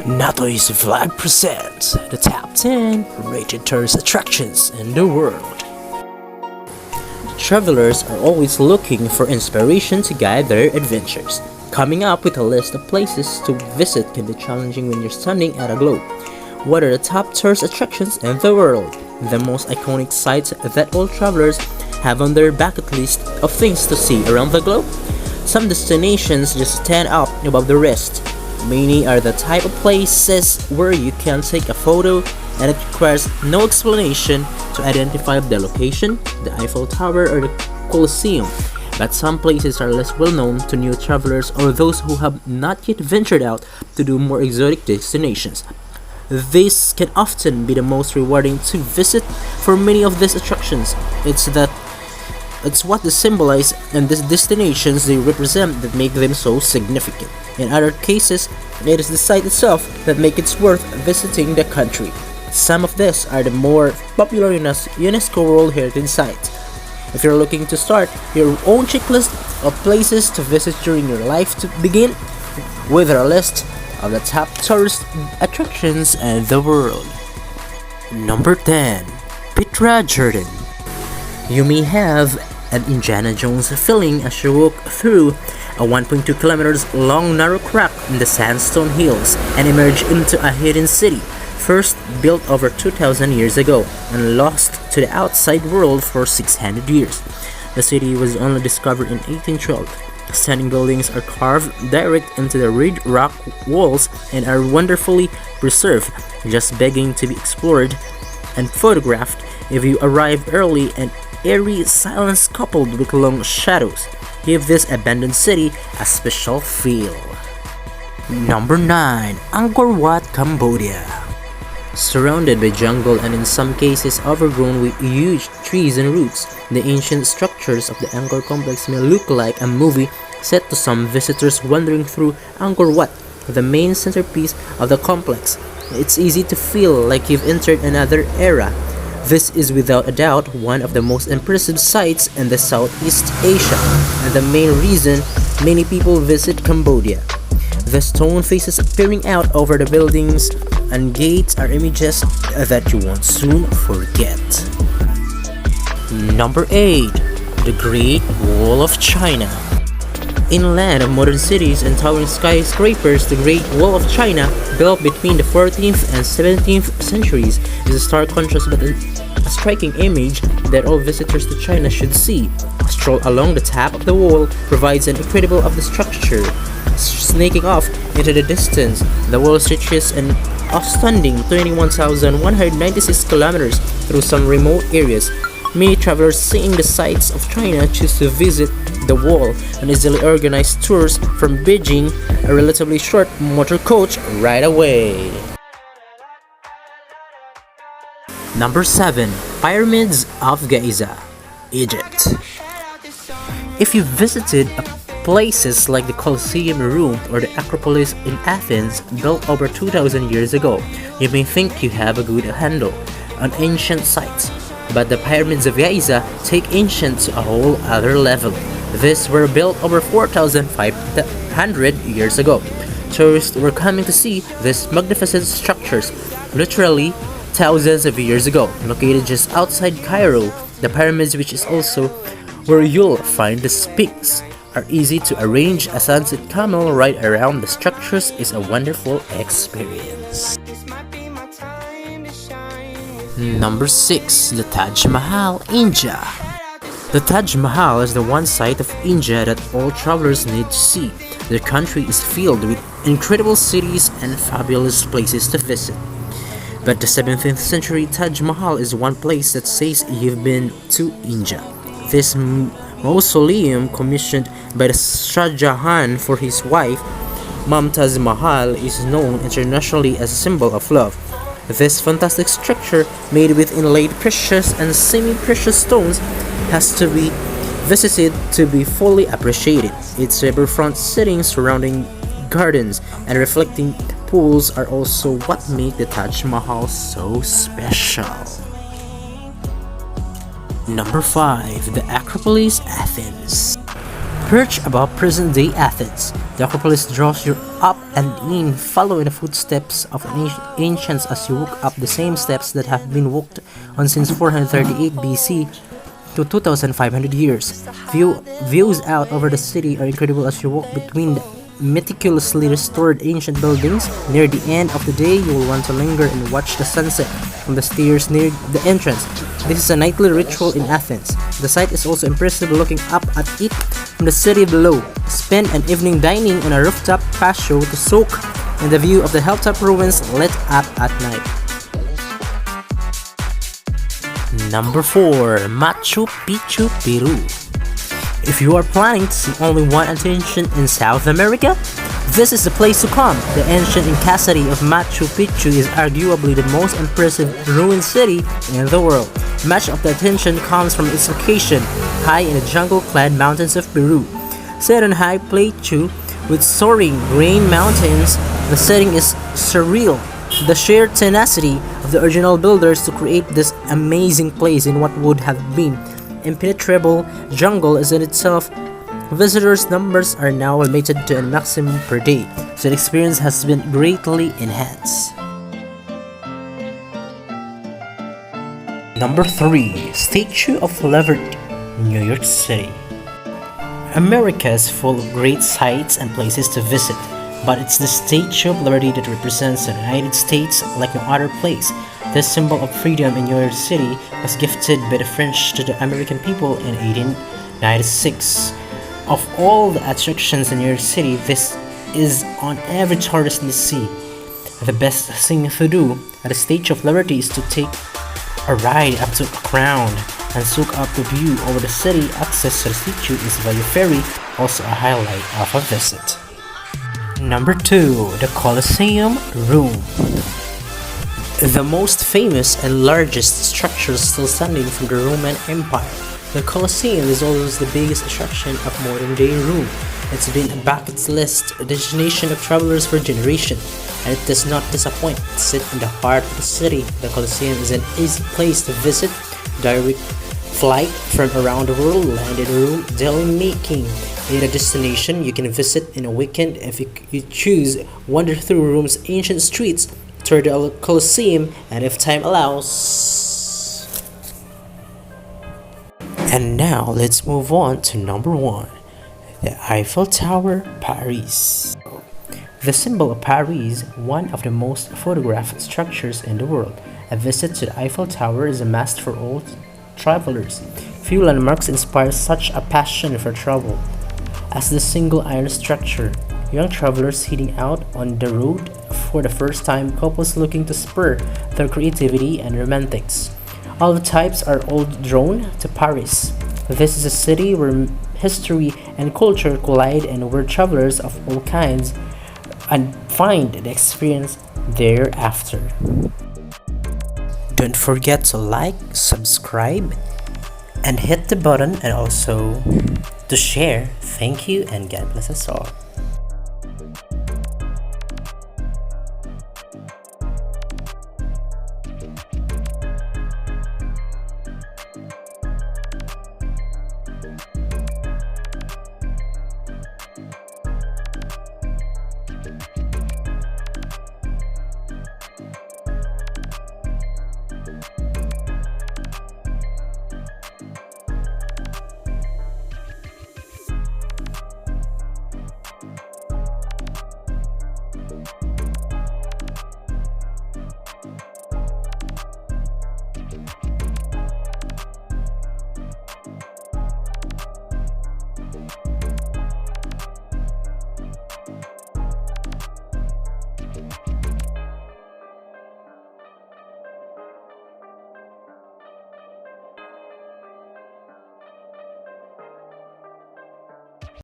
NATO's Vlog presents the top 10 rated tourist attractions in the world. Travelers are always looking for inspiration to guide their adventures. Coming up with a list of places to visit can be challenging when you're standing at a globe. What are the top tourist attractions in the world? The most iconic sites that all travelers have on their bucket list of things to see around the globe? Some destinations just stand out above the rest. Many are the type of places where you can take a photo and it requires no explanation to identify the location, the Eiffel Tower or the Colosseum. But some places are less well known to new travelers or those who have not yet ventured out to do more exotic destinations. This can often be the most rewarding to visit for many of these attractions. It's what they symbolize and the destinations they represent that make them so significant. In other cases, it is the site itself that makes it worth visiting the country. Some of these are the more popular UNESCO World Heritage Sites. If you're looking to start your own checklist of places to visit during your life, to begin with a list of the top tourist attractions in the world. Number 10. Petra Jordan. You may have an Indiana Jones feeling as you walk through a 1.2 kilometers long narrow crack in the sandstone hills and emerge into a hidden city, first built over 2,000 years ago and lost to the outside world for 600 years. The city was only discovered in 1812. Standing buildings are carved direct into the red rock walls and are wonderfully preserved, just begging to be explored and photographed. If you arrive early, and eerie silence coupled with long shadows give this abandoned city a special feel. Number 9. Angkor Wat Cambodia. Surrounded by jungle and in some cases overgrown with huge trees and roots, the ancient structures of the Angkor complex may look like a movie set to some visitors wandering through Angkor Wat, the main centerpiece of the complex. It's easy to feel like you've entered another era. This is without a doubt one of the most impressive sites in the Southeast Asia, and the main reason many people visit Cambodia. The stone faces peering out over the buildings and gates are images that you won't soon forget. Number 8. The Great Wall of China. Inland of modern cities and towering skyscrapers, the Great Wall of China, built between the 14th and 17th centuries, is a stark contrast but a striking image that all visitors to China should see. A stroll along the top of the wall provides an incredible of the structure. Snaking off into the distance, the wall stretches an outstanding 21,196 kilometers through some remote areas. Many travelers seeing the sights of China choose to visit the wall and easily organize tours from Beijing, a relatively short motor coach right away. Number 7. Pyramids of Giza, Egypt. If you visited places like the Colosseum in Rome or the Acropolis in Athens, built over 2,000 years ago, you may think you have a good handle on ancient sites. But the pyramids of Giza take ancient to a whole other level. These were built over 4,500 years ago. Tourists were coming to see these magnificent structures literally thousands of years ago. Located just outside Cairo, the pyramids, which is also where you'll find the Sphinx, are easy to arrange. A sunset camel ride around the structures is a wonderful experience. Number 6. The Taj Mahal, India. The Taj Mahal is the one site of India that all travelers need to see. The country is filled with incredible cities and fabulous places to visit. But the 17th century Taj Mahal is one place that says you've been to India. This mausoleum, commissioned by the Shah Jahan for his wife Mumtaz Mahal, is known internationally as a symbol of love. This fantastic structure, made with inlaid precious and semi-precious stones, has to be visited to be fully appreciated. Its riverfront settings, surrounding gardens, and reflecting pools are also what make the Taj Mahal so special. Number 5. The Acropolis, Athens. Perched above present-day Athens, the Acropolis draws you up and in, following the footsteps of ancients as you walk up the same steps that have been walked on since 438 BC to 2,500 years. Views out over the city are incredible as you walk between the meticulously restored ancient buildings. Near the end of the day, you will want to linger and watch the sunset from the stairs near the entrance. This is a nightly ritual in Athens. The sight is also impressive looking up at it from the city below. Spend an evening dining on a rooftop patio to soak in the view of the hilltop ruins lit up at night. Number 4. Machu Picchu, Peru. If you are planning to see only one attraction in South America, this is the place to come. The ancient incasity of Machu Picchu is arguably the most impressive ruined city in the world. Much of the attention comes from its location, high in the jungle-clad mountains of Peru. Set on high plateau with soaring green mountains, the setting is surreal. The sheer tenacity of the original builders to create this amazing place in what would have been impenetrable jungle is in itself. Visitors numbers are now limited to a maximum per day, so the experience has been greatly enhanced. Number 3. Statue of Liberty, New York City. America is full of great sights and places to visit, but it's the Statue of Liberty that represents the United States like no other place. This symbol of freedom in New York City was gifted by the French to the American people in 1896. Of all the attractions in New York City, this is on every tourist must see. The best thing to do at the Statue of Liberty is to take a ride up to a ground and soak up the view over the city. Access to the statue is via ferry, also a highlight of a visit. Number 2. The Colosseum, Rome. The most famous and largest structure still standing from the Roman Empire, the Colosseum is always the biggest attraction of modern-day Rome. It's been a bucket list destination of travelers for generations, and it does not disappoint. Sit in the heart of the city, the Colosseum is an easy place to visit. Direct flight from around the world, land in Rome, daily making it a destination you can visit in a weekend if you choose. Wander through Rome's ancient streets, tour the Colosseum, and if time allows. And now let's move on to number 1, the Eiffel Tower, Paris. The symbol of Paris, one of the most photographed structures in the world. A visit to the Eiffel Tower is a must for all travelers. Few landmarks inspire such a passion for travel as the single iron structure. Young travelers heading out on the road for the first time, couples looking to spur their creativity, and romantics. All the types are all drawn to Paris. This is a city where history and culture collide and where travelers of all kinds and find the experience thereafter. Don't forget to like, subscribe, and hit the button, and also to share. Thank you, and God bless us all.